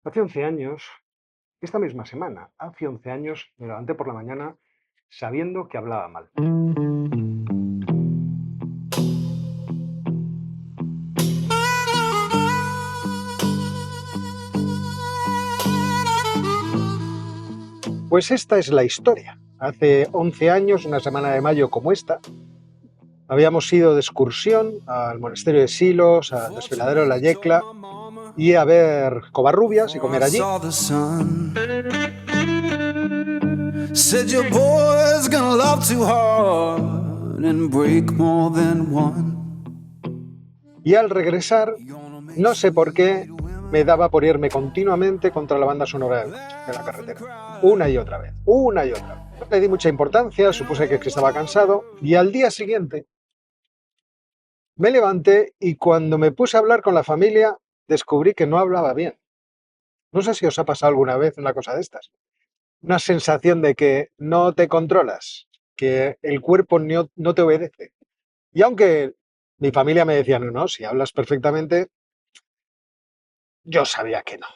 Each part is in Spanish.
Hace 11 años, esta misma semana, hace 11 años, me levanté por la mañana sabiendo que hablaba mal. Pues esta es la historia. Hace 11 años, una semana de mayo como esta, habíamos ido de excursión al monasterio de Silos, al desfiladero de la Yecla y a ver Covarrubias y comer allí. Said your boy's gonna love too hard and break more than one. Y al regresar, no sé por qué, me daba por irme continuamente contra la banda sonora de la carretera. Una y otra vez, una y otra vez. No le di mucha importancia, supuse que estaba cansado y al día siguiente me levanté y cuando me puse a hablar con la familia descubrí que no hablaba bien. No sé si os ha pasado alguna vez una cosa de estas. Una sensación de que no te controlas, que el cuerpo no te obedece. Y aunque mi familia me decía, no, si hablas perfectamente, yo sabía que no.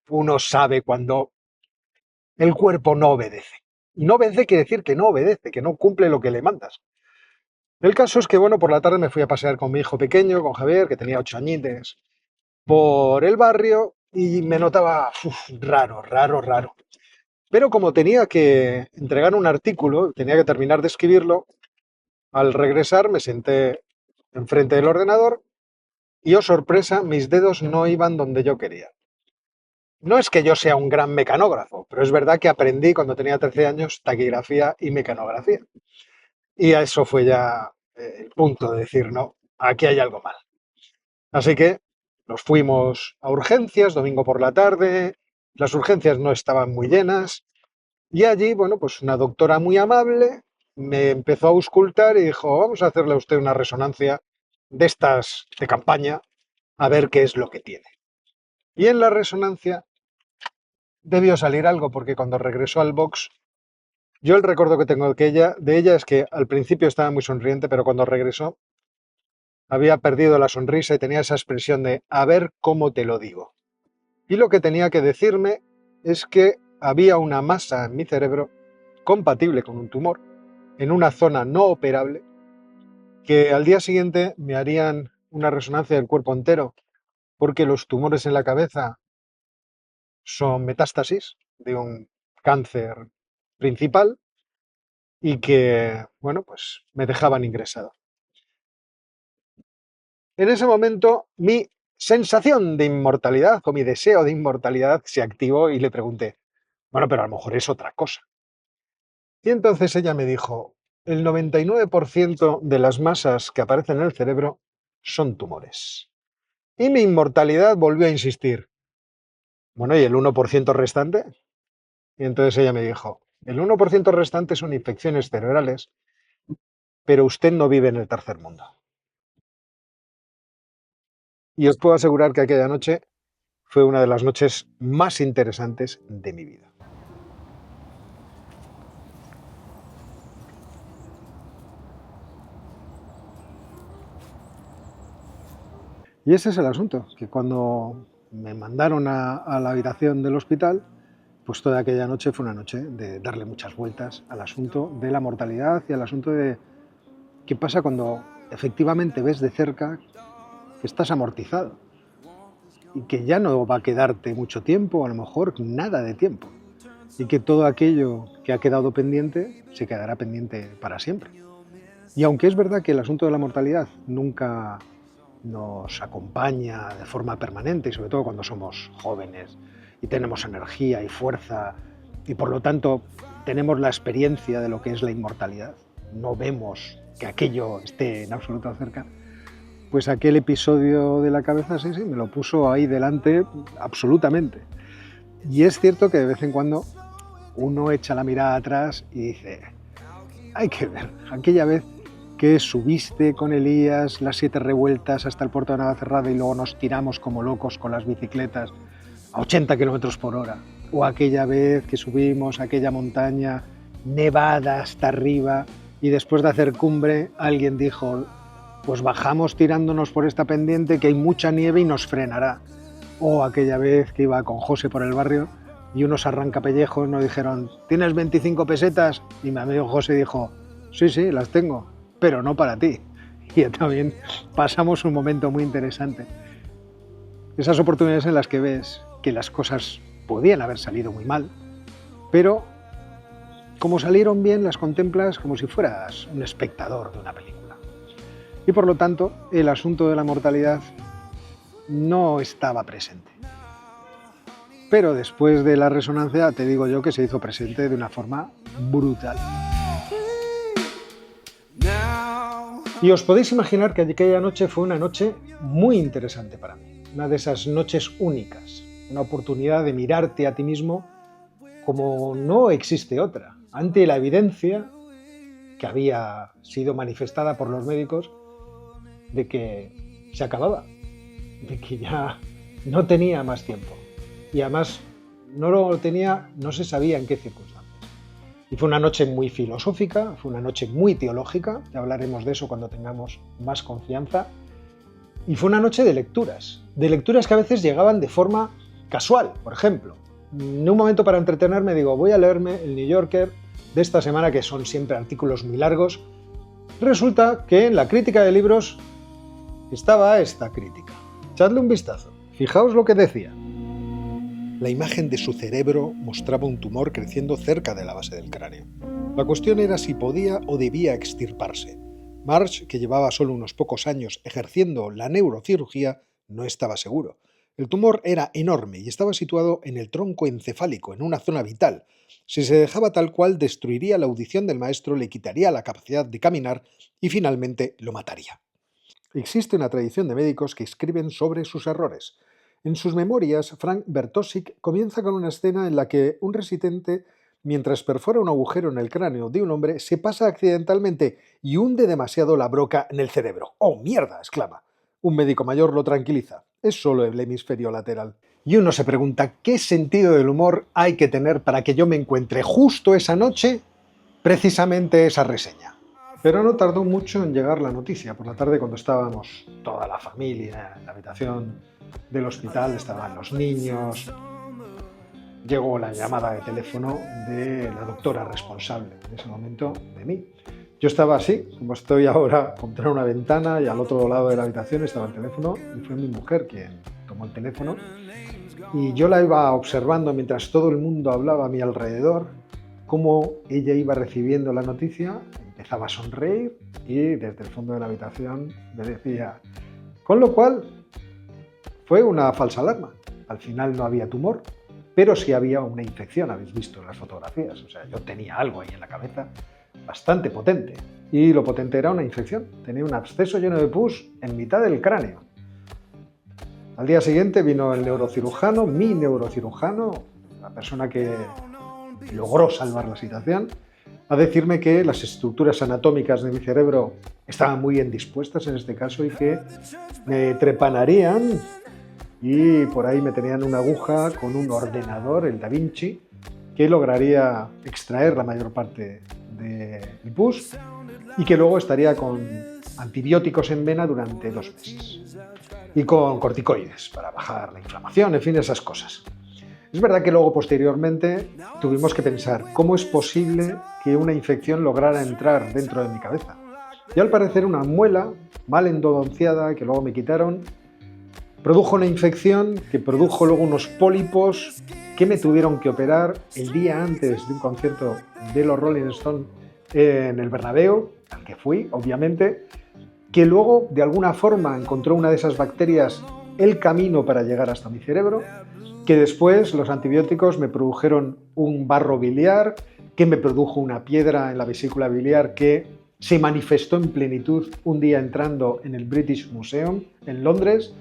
Uno sabe cuando el cuerpo no obedece. Y no obedece quiere decir que no obedece, que no cumple lo que le mandas. El caso es que, bueno, por la tarde me fui a pasear con mi hijo pequeño, con Javier, que tenía 8 añitos, por el barrio y me notaba raro, raro, raro. Pero como tenía que entregar un artículo, tenía que terminar de escribirlo, al regresar me senté enfrente del ordenador y, oh sorpresa, mis dedos no iban donde yo quería. No es que yo sea un gran mecanógrafo, pero es verdad que aprendí cuando tenía 13 años taquigrafía y mecanografía. Y a eso fue ya el punto de decir, no, aquí hay algo mal. Así que nos fuimos a urgencias, domingo por la tarde, las urgencias no estaban muy llenas, y allí, bueno, pues una doctora muy amable me empezó a auscultar y dijo, vamos a hacerle a usted una resonancia de estas de campaña, a ver qué es lo que tiene. Y en la resonancia debió salir algo, porque cuando regresó al box, yo el recuerdo que tengo de ella es que al principio estaba muy sonriente, pero cuando regresó había perdido la sonrisa y tenía esa expresión de a ver cómo te lo digo. Y lo que tenía que decirme es que había una masa en mi cerebro compatible con un tumor, en una zona no operable, que al día siguiente me harían una resonancia del cuerpo entero, porque los tumores en la cabeza son metástasis de un cáncer principal y que, bueno, pues me dejaban ingresado. En ese momento, mi sensación de inmortalidad o mi deseo de inmortalidad se activó y le pregunté, bueno, pero a lo mejor es otra cosa. Y entonces ella me dijo, el 99% de las masas que aparecen en el cerebro son tumores. Y mi inmortalidad volvió a insistir, bueno, ¿y el 1% restante? Y entonces ella me dijo, el 1% restante son infecciones cerebrales, pero usted no vive en el tercer mundo. Y os puedo asegurar que aquella noche fue una de las noches más interesantes de mi vida. Y ese es el asunto, que cuando me mandaron a la habitación del hospital, pues toda aquella noche fue una noche de darle muchas vueltas al asunto de la mortalidad y al asunto de qué pasa cuando efectivamente ves de cerca que estás amortizado y que ya no va a quedarte mucho tiempo, a lo mejor nada de tiempo, y que todo aquello que ha quedado pendiente se quedará pendiente para siempre. Y aunque es verdad que el asunto de la mortalidad nunca nos acompaña de forma permanente, y sobre todo cuando somos jóvenes y tenemos energía y fuerza, y por lo tanto tenemos la experiencia de lo que es la inmortalidad, no vemos que aquello esté en absoluto cerca, pues aquel episodio de la cabeza sí, me lo puso ahí delante absolutamente. Y es cierto que de vez en cuando uno echa la mirada atrás y dice, hay que ver, aquella vez que subiste con Elías las 7 revueltas hasta el puerto de Navacerrada y luego nos tiramos como locos con las bicicletas a 80 kilómetros por hora, o aquella vez que subimos aquella montaña nevada hasta arriba y después de hacer cumbre alguien dijo, pues bajamos tirándonos por esta pendiente que hay mucha nieve y nos frenará. O aquella vez que iba con José por el barrio y unos arrancapellejos nos dijeron, ¿tienes 25 pesetas? Y mi amigo José dijo, sí, las tengo, pero no para ti. Y también pasamos un momento muy interesante. Esas oportunidades en las que ves que las cosas podían haber salido muy mal, pero como salieron bien las contemplas como si fueras un espectador de una película. Y por lo tanto, el asunto de la mortalidad no estaba presente. Pero después de la resonancia, te digo yo que se hizo presente de una forma brutal. Y os podéis imaginar que aquella noche fue una noche muy interesante para mí. Una de esas noches únicas. Una oportunidad de mirarte a ti mismo como no existe otra. Ante la evidencia que había sido manifestada por los médicos de que se acababa. De que ya no tenía más tiempo. Y además no lo tenía, no se sabía en qué circunstancias. Y fue una noche muy filosófica, fue una noche muy teológica, ya hablaremos de eso cuando tengamos más confianza, y fue una noche de lecturas que a veces llegaban de forma casual. Por ejemplo, en un momento para entretenerme digo, voy a leerme el New Yorker de esta semana, que son siempre artículos muy largos. Resulta que en la crítica de libros estaba esta crítica. Echadle un vistazo, fijaos lo que decía. La imagen de su cerebro mostraba un tumor creciendo cerca de la base del cráneo. La cuestión era si podía o debía extirparse. Marsh, que llevaba solo unos pocos años ejerciendo la neurocirugía, no estaba seguro. El tumor era enorme y estaba situado en el tronco encefálico, en una zona vital. Si se dejaba tal cual, destruiría la audición del maestro, le quitaría la capacidad de caminar y finalmente lo mataría. Existe una tradición de médicos que escriben sobre sus errores. En sus memorias, Frank Bertosik comienza con una escena en la que un residente, mientras perfora un agujero en el cráneo de un hombre, se pasa accidentalmente y hunde demasiado la broca en el cerebro. ¡Oh, mierda!, exclama. Un médico mayor lo tranquiliza. Es solo el hemisferio lateral. Y uno se pregunta, ¿qué sentido del humor hay que tener para que yo me encuentre justo esa noche precisamente esa reseña? Pero no tardó mucho en llegar la noticia. Por la tarde, cuando estábamos toda la familia en la habitación del hospital, estaban los niños, llegó la llamada de teléfono de la doctora responsable en ese momento de mí. Yo estaba así, como estoy ahora, contra una ventana, y al otro lado de la habitación estaba el teléfono, y fue mi mujer quien tomó el teléfono, y yo la iba observando mientras todo el mundo hablaba a mi alrededor, cómo ella iba recibiendo la noticia, empezaba a sonreír y desde el fondo de la habitación me decía, con lo cual fue una falsa alarma. Al final no había tumor, pero sí había una infección, habéis visto en las fotografías. O sea, yo tenía algo ahí en la cabeza bastante potente. Y lo potente era una infección. Tenía un absceso lleno de pus en mitad del cráneo. Al día siguiente vino el neurocirujano, mi neurocirujano, la persona que logró salvar la situación, a decirme que las estructuras anatómicas de mi cerebro estaban muy bien dispuestas en este caso y que me trepanarían y por ahí me tenían una aguja con un ordenador, el Da Vinci, que lograría extraer la mayor parte de mi pus y que luego estaría con antibióticos en vena durante 2 meses y con corticoides para bajar la inflamación, en fin, esas cosas. Es verdad que luego, posteriormente, tuvimos que pensar cómo es posible que una infección lograra entrar dentro de mi cabeza. Y al parecer una muela mal endodonciada, que luego me quitaron, produjo una infección que produjo luego unos pólipos que me tuvieron que operar el día antes de un concierto de los Rolling Stones en el Bernabéu, al que fui, obviamente, que luego, de alguna forma, encontró una de esas bacterias el camino para llegar hasta mi cerebro, que después los antibióticos me produjeron un barro biliar, que me produjo una piedra en la vesícula biliar que se manifestó en plenitud un día entrando en el British Museum en Londres,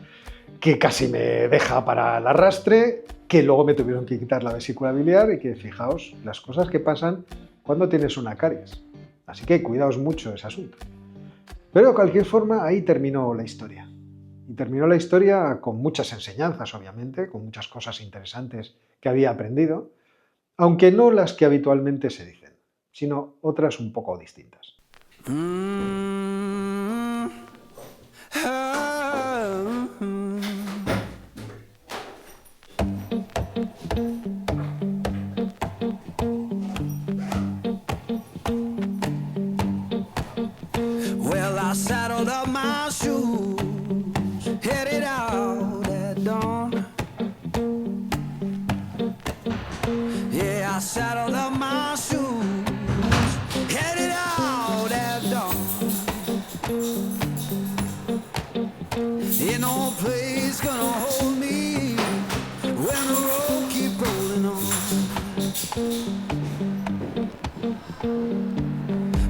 que casi me deja para el arrastre, que luego me tuvieron que quitar la vesícula biliar y que, fijaos, las cosas que pasan cuando tienes una caries. Así que cuidaos mucho ese asunto. Pero de cualquier forma, ahí terminó la historia. Y terminó la historia con muchas enseñanzas, obviamente, con muchas cosas interesantes que había aprendido, aunque no las que habitualmente se dicen, sino otras un poco distintas.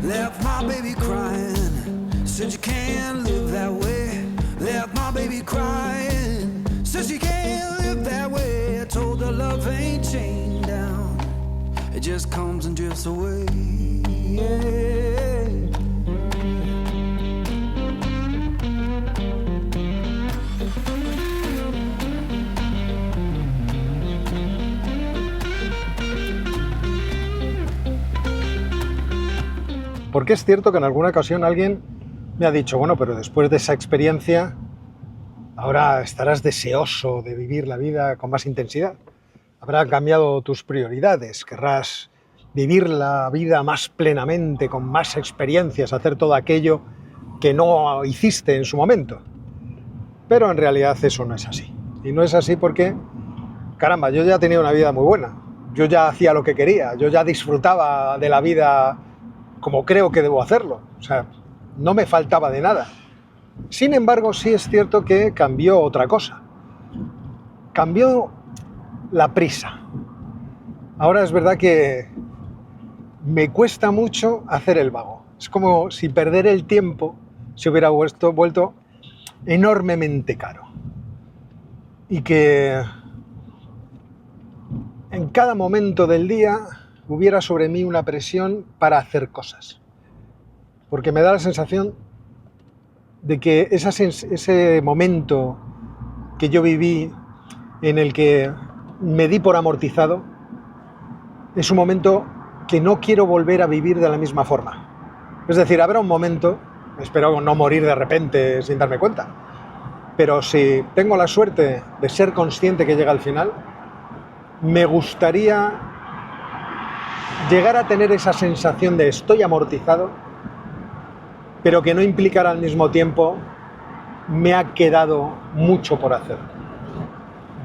Left my baby crying, said you can't live that way. Left my baby crying, said she can't live that way. I told her love ain't chained down, it just comes and drifts away. Yeah. Porque es cierto que en alguna ocasión alguien me ha dicho, bueno, pero después de esa experiencia, ahora estarás deseoso de vivir la vida con más intensidad. Habrán cambiado tus prioridades, querrás vivir la vida más plenamente, con más experiencias, hacer todo aquello que no hiciste en su momento. Pero en realidad eso no es así. Y no es así porque, caramba, yo ya tenía una vida muy buena. Yo ya hacía lo que quería, yo ya disfrutaba de la vida como creo que debo hacerlo. O sea, no me faltaba de nada. Sin embargo, sí es cierto que cambió otra cosa. Cambió la prisa. Ahora es verdad que me cuesta mucho hacer el vago. Es como si perder el tiempo se hubiera vuelto enormemente caro. Y que en cada momento del día hubiera sobre mí una presión para hacer cosas. Porque me da la sensación de que ese momento que yo viví en el que me di por amortizado es un momento que no quiero volver a vivir de la misma forma. Es decir, habrá un momento, espero no morir de repente sin darme cuenta, pero si tengo la suerte de ser consciente que llega al final, me gustaría llegar a tener esa sensación de estoy amortizado, pero que no implicara al mismo tiempo me ha quedado mucho por hacer.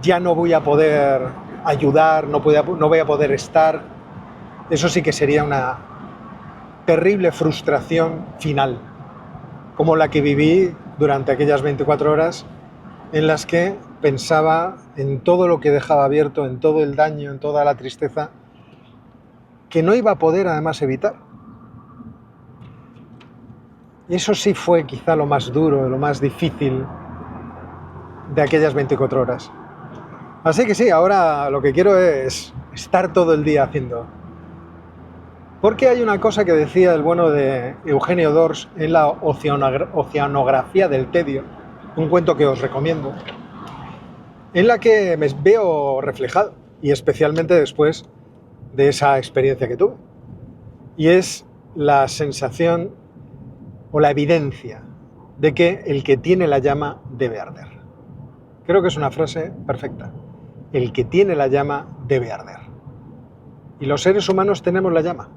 Ya no voy a poder ayudar, no voy a poder estar. Eso sí que sería una terrible frustración final, como la que viví durante aquellas 24 horas en las que pensaba en todo lo que dejaba abierto, en todo el daño, en toda la tristeza, que no iba a poder además evitar. Y eso sí fue quizá lo más duro, lo más difícil de aquellas 24 horas. Así que sí, ahora lo que quiero es estar todo el día haciendo. Porque hay una cosa que decía el bueno de Eugenio d'Ors en la Oceanografía del Tedio, un cuento que os recomiendo, en la que me veo reflejado, y especialmente después de esa experiencia que tuve. Y es la sensación o la evidencia de que el que tiene la llama debe arder. Creo que es una frase perfecta. El que tiene la llama debe arder. Y los seres humanos tenemos la llama.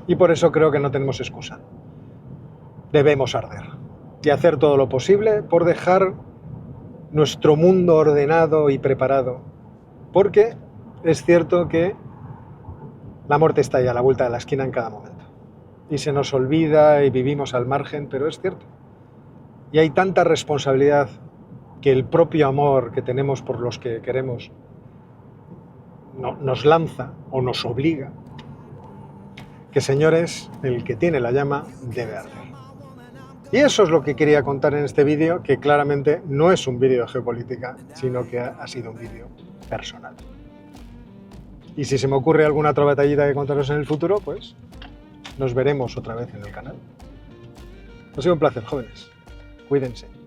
Y por eso creo que no tenemos excusa. Debemos arder. Y hacer todo lo posible por dejar nuestro mundo ordenado y preparado. Porque es cierto que la muerte está ahí a la vuelta de la esquina en cada momento. Y se nos olvida y vivimos al margen, pero es cierto. Y hay tanta responsabilidad que el propio amor que tenemos por los que queremos nos lanza o nos obliga, que señores, el que tiene la llama debe arder. Y eso es lo que quería contar en este vídeo, que claramente no es un vídeo de geopolítica, sino que ha sido un vídeo personal. Y si se me ocurre alguna otra batallita que contaros en el futuro, pues nos veremos otra vez en el canal. Ha sido un placer, jóvenes. Cuídense.